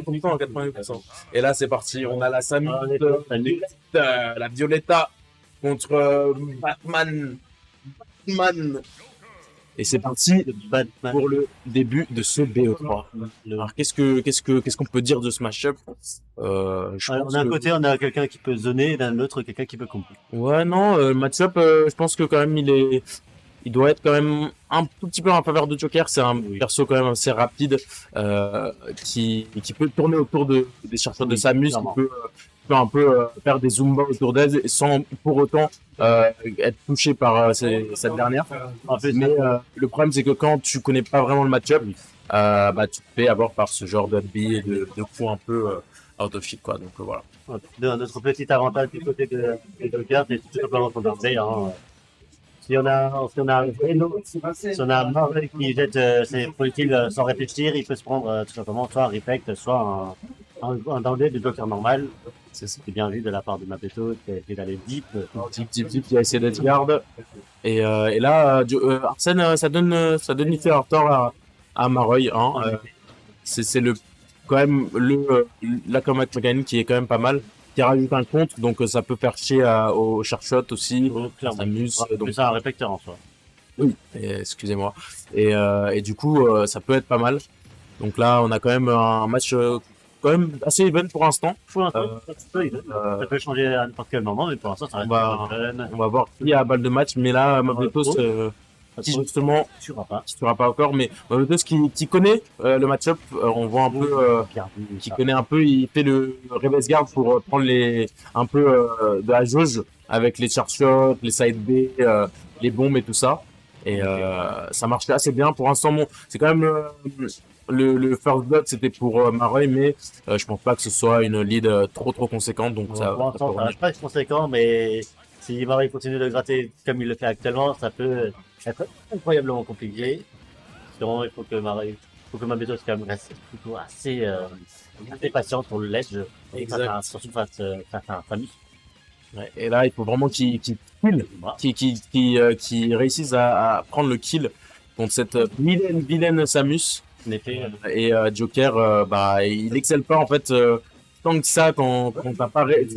content à 80%. Et là, c'est parti. On a la Samus, Salut. la Violetta contre Batman. Batman. Et c'est parti Batman. pour le début de ce BO3. Alors, qu'est-ce qu'on peut dire de ce match-up D'un côté, on a quelqu'un qui peut zoner, et d'un autre, quelqu'un qui peut compliquer. Ouais, non, le match-up, je pense que quand même, il doit être quand même un tout petit peu en faveur de Joker. C'est un perso quand même assez rapide, qui peut tourner autour des chercheurs de Samus, qui peut un peu faire des Zumba autour d'elle sans pour autant être touché par cette dernière. Mais le problème, c'est que quand tu connais pas vraiment le match-up, bah, tu te fais avoir par ce genre de billes de coups un peu out of shit, quoi. Donc voilà. Notre petit avantage du côté de Joker, c'est tout simplement son gameplay. Si on a Marvel qui jette ses projectiles sans réfléchir, il peut se prendre tout simplement soit un Reflect, soit un danger de Joker normal. C'est bien vu de la part de Mapeto qui a essayé d'aller deep. Deep, qui a essayé d'être garde. Et là, Arsène, ça donne effet à tort à Maroy. Hein. C'est quand même la combat mécanique qui est quand même pas mal. Qui rajoute un compte, donc ça peut faire chier au Sharkshot aussi. Clairement. S'amuse. Donc c'est un réflecteur en soi. Oui, excusez-moi. Et du coup, ça peut être pas mal. Donc là, on a quand même un match quand même assez even pour l'instant. Ça peut changer à n'importe quel moment, mais pour l'instant, ça reste on va voir qui a balle de match. Mais là, Mabletos, qui justement, qui tuera pas encore, mais Mabletos qui connaît le match-up, on voit un peu, qui connaît un peu, il fait le reverse guard pour prendre un peu de la jauge avec les charge shots, les side B, les bombes et tout ça. Et ça marche assez bien. Pour l'instant, bon, c'est quand même le first blood, c'était pour Maroy, mais je pense pas que ce soit une lead trop conséquente. Donc ça, pour l'instant, ça reste pas conséquent, mais si Maroy continue de gratter comme il le fait actuellement, ça peut être incroyablement compliqué. Sinon, il faut que Mabeto quand même reste plutôt assez patient pour le ledge, surtout face à Samus. Ouais, et là, il faut vraiment qu'il réussisse à prendre le kill contre cette vilaine Samus. Et Joker, bah, il excelle pas en fait tant que ça quand t'as pas été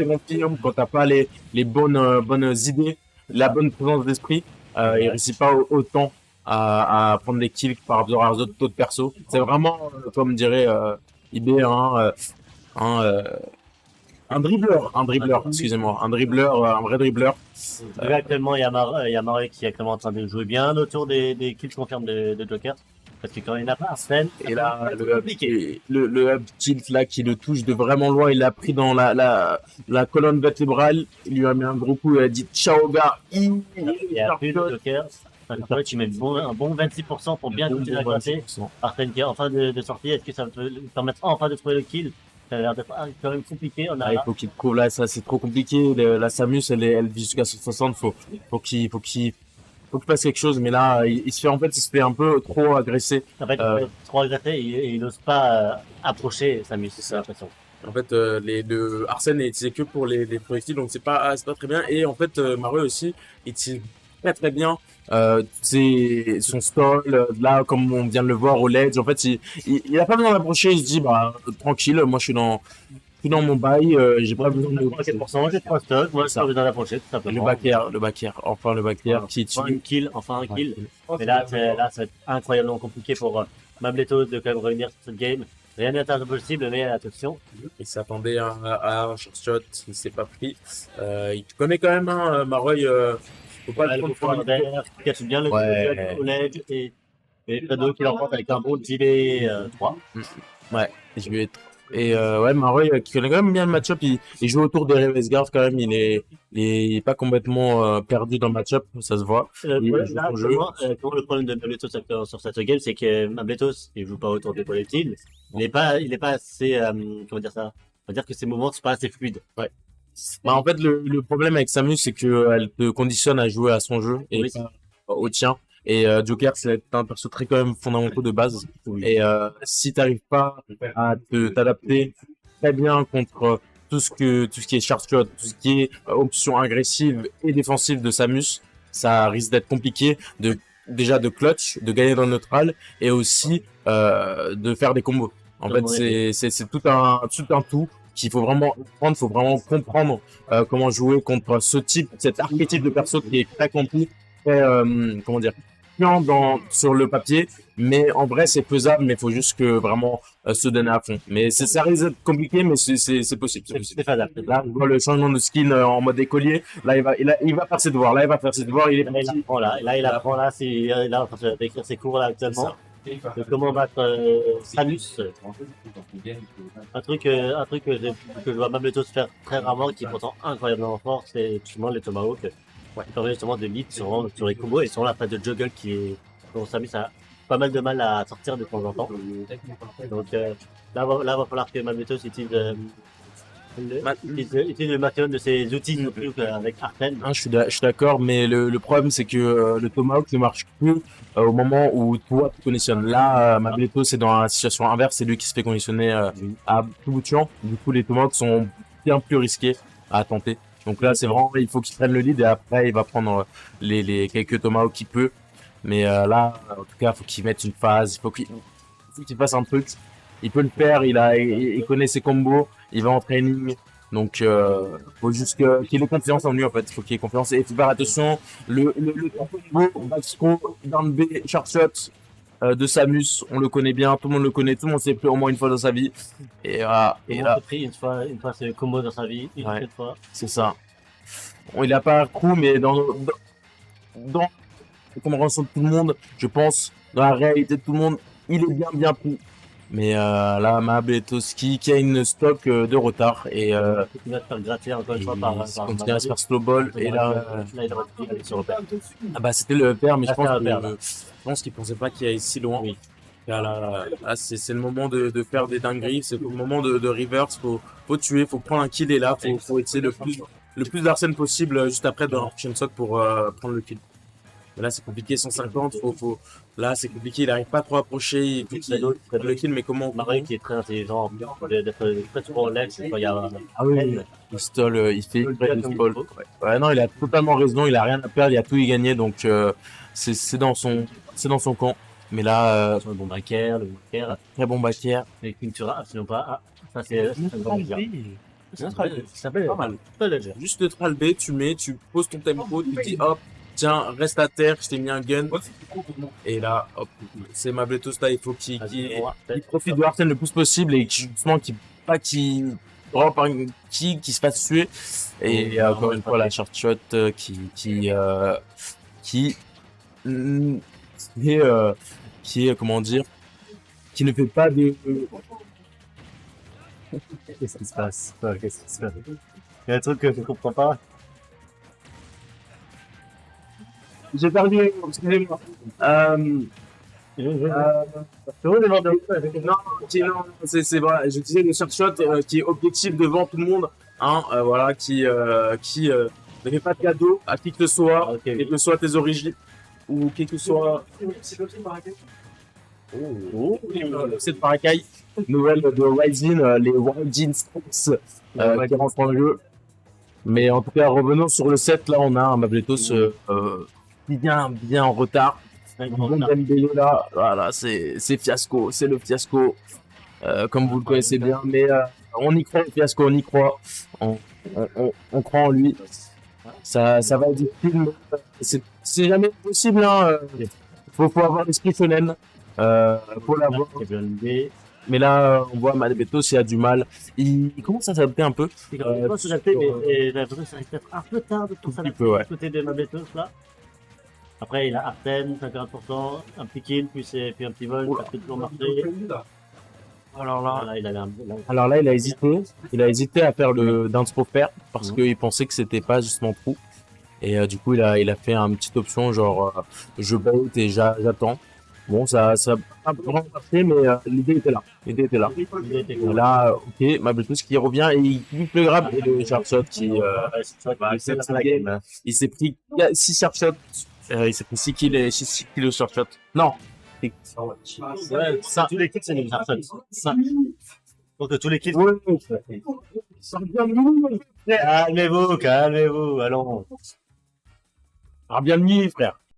confirme, quand t'as pas les bonnes idées, la bonne présence d'esprit, il réussit pas autant à prendre des kills par rapport à d'autres persos. C'est vraiment, comme dirait IB, un dribbleur, excusez-moi, un vrai dribbleur. Actuellement, il y a Maroy qui est actuellement en train de jouer bien autour des kills confirmes de Joker. Parce que quand il n'a pas Arsène, et là, le hub tilt là qui le touche de vraiment loin, il l'a pris dans la colonne vertébrale, il lui a mis un gros coup, il a dit ciao gars. Il y a plus de Joker. Tu mets un bon 26% pour bien continuer à gratter. Arsène qui est en fin de sortie, est-ce que ça peut lui permettre enfin de trouver le kill? Ça a l'air d'être quand même compliqué. Il faut qu'il trouve là, ça c'est trop compliqué. La Samus, elle vit jusqu'à 60. Faut qu'il fasse quelque chose, mais là, il se fait un peu trop agresser. En fait, trop agressé et il n'ose pas approcher Samus, c'est l'impression. En fait, le Arsène est utilisé que pour les projectiles, donc c'est pas très bien. Et en fait, Mario aussi, il utilise très bien son stall. Là, comme on vient de le voir au ledge, en fait, il a pas besoin d'approcher. Il se dit, bah, tranquille, moi, je suis dans mon bail, j'ai pas besoin de 4%, j'ai 3 stocks, moi, ça besoin d'approcher, tout simplement. Le back air, enfin le back air qui tue. Enfin un kill. Mais là, ça va être incroyablement compliqué pour Mableto de quand même revenir sur cette game. Rien n'est impossible, mais attention. Il s'attendait à un short shot, il s'est pas pris. Il connaît quand même, hein, Maroy, faut pas le prendre qui cache bien le ledge et Shadow qui l'emporte avec un beau gilet 3. Ouais, je vais être. Et ouais, Maroy qui connaît quand même bien le match-up, il joue autour des Reves Guard quand même, il est pas complètement perdu dans le match-up, ça se voit. Le problème de Mabletos sur cette game, c'est que Mabletos, il joue pas autour des projectiles. Il est pas assez, comment dire ça? On va dire que ses mouvements sont pas assez fluides. Ouais. Bah, en fait, le problème avec Samus, c'est qu'elle te conditionne à jouer à son jeu et pas au tien. Et Joker, c'est un perso très quand même fondamental de base. Et si t'arrives pas à t'adapter très bien contre tout ce qui est charge shot, tout ce qui est option agressive et défensive de Samus, ça risque d'être compliqué déjà de clutch, de gagner dans le neutral et aussi de faire des combos. En fait, c'est tout un tout qu'il faut vraiment prendre, faut vraiment comprendre comment jouer contre cet archétype de perso qui est très complet, très, comment dire, chiant sur le papier, mais en vrai, c'est faisable, mais il faut juste que vraiment se donner à fond. Mais ça risque d'être compliqué, mais c'est possible. C'est faisable. Là, on voit le changement de skin en mode écolier. Là, il va faire ses devoirs. Là, il va faire ses devoirs. Il est Là, il apprend là. Là, il apprend là. Il est là en train d'écrire ses cours là actuellement. De comment battre Samus. Un truc que je vois Mabletos faire très rarement, qui est pourtant incroyablement fort, c'est justement les Tomahawk. Qui permet justement de lead sur les combos et sur la phase de juggle dont Samus a pas mal de mal à sortir de temps en temps. Donc là, va falloir que Mabletos utilise le maximum de ses outils surtout avec Arten. Je suis d'accord, mais le problème c'est que le Tomahawk ne marche plus au moment où toi tu conditionnes. Là, Mableto c'est dans la situation inverse, c'est lui qui se fait conditionner à tout bout de champ. Du coup, les Tomahawks sont bien plus risqués à tenter. Donc là, c'est vraiment, il faut qu'il prenne le lead et après il va prendre les quelques Tomahawks qu'il peut. Mais là, en tout cas, faut qu'il mette une phase, il faut qu'il fasse un truc. Il peut le faire, il connaît ses combos, il va en training. Donc, faut juste qu'il ait confiance en lui, en fait. Faut qu'il ait confiance. Et il faut faire attention, le combo, backthrow, down B, sharp shot de Samus, on le connaît bien, tout le monde le connaît, tout le monde s'est pris au moins une fois dans sa vie. Et là, pris une fois ce combo dans sa vie, une fois. C'est ça. Bon, il a pas un coup, mais dans comme ressent tout le monde, je pense, dans la réalité de tout le monde, il est bien pris. Mais là, Mabletowski qui a une stock de retard et il va te faire gratter encore une fois par continue à se faire slow ball et là il va aller sur le père. Ah bah c'était le père, mais je pense qu'il pensait pas qu'il aille si loin. Oui. Là, c'est le moment de faire des dingueries, c'est le moment de reverse, faut tuer, faut prendre un kill et là faut essayer le plus d'Arsène possible juste après dans la prochaine shot pour prendre le kill. Mais là, c'est compliqué, 150, là, c'est compliqué, il arrive pas trop à approcher, il faut qu'il le kill, mais comment Marie qui est très intelligent, d'être très souvent en l'air, quand il y a ah oui, il stall, il fait une stall. Ouais, non, il a totalement raison, il a rien à perdre, il a tout y gagner, donc c'est dans son camp. Mais là, le bon backer, très bon backer. Et Cultura, absolument pas. Ah, ça c'est un bon backer. Ça s'appelle pas mal. Juste le tral B, tu poses ton tempo, tu dis hop, tiens, reste à terre, je t'ai mis un gun. Et là, hop, c'est Mabletos là, il faut qu'il profite de Arsène le plus possible et justement qu'il drop un kick, qu'il se fasse tuer. Et encore une fois, la short shot qui est, comment dire, qui ne fait pas de... Qu'est-ce qui se passe? Il y a un truc que je comprends pas. J'ai perdu, excusez-moi. Non, c'est vrai. Je disais le short shot qui est objectif devant tout le monde, hein, voilà, qui ne fait pas de cadeau à qui que ce soit, quelles que soient tes origines ou quel que soit. C'est de Parakai, nouvelle de Rising, les Rising Strikes qui rentrent en jeu. Mais en tout cas, revenons sur le set. Là, on a un Mabletos bien en retard. Bon Dembélé là, voilà, c'est fiasco, c'est le fiasco, comme vous le connaissez bien. Mais on y croit, le fiasco, on y croit. On croit en lui. Ça va être difficile. C'est jamais possible. Hein. Faut avoir l'esprit shonen. Faut l'avoir. Mais là, on voit Mabletos, il a du mal. Il commence à s'adapter un peu. Il commence à s'adapter, mais l'impression que ça risque d'être un peu tard de tout s'adapter du côté de Mabletos là. Après, il a Arten, 50%, un petit kill, puis un petit vol, ça peut toujours marcher. Alors là, il a hésité. Il a hésité à faire le dance pair parce qu'il pensait que c'était pas justement trou. Et du coup, il a fait une petite option genre je bait et j'attends. Bon, ça a pas vraiment marché, mais l'idée était là. Et là, ok, Mabletos qui revient et il coupe le grab et le sharp shot qui il s'est pris 6 sharp shots. Il s'est pris 6 kills au sharp shot. Non. Tous les kills, c'est des sharp shots. Donc tous les kills. Calmez-vous, allons. Alors bien de nuit, frère.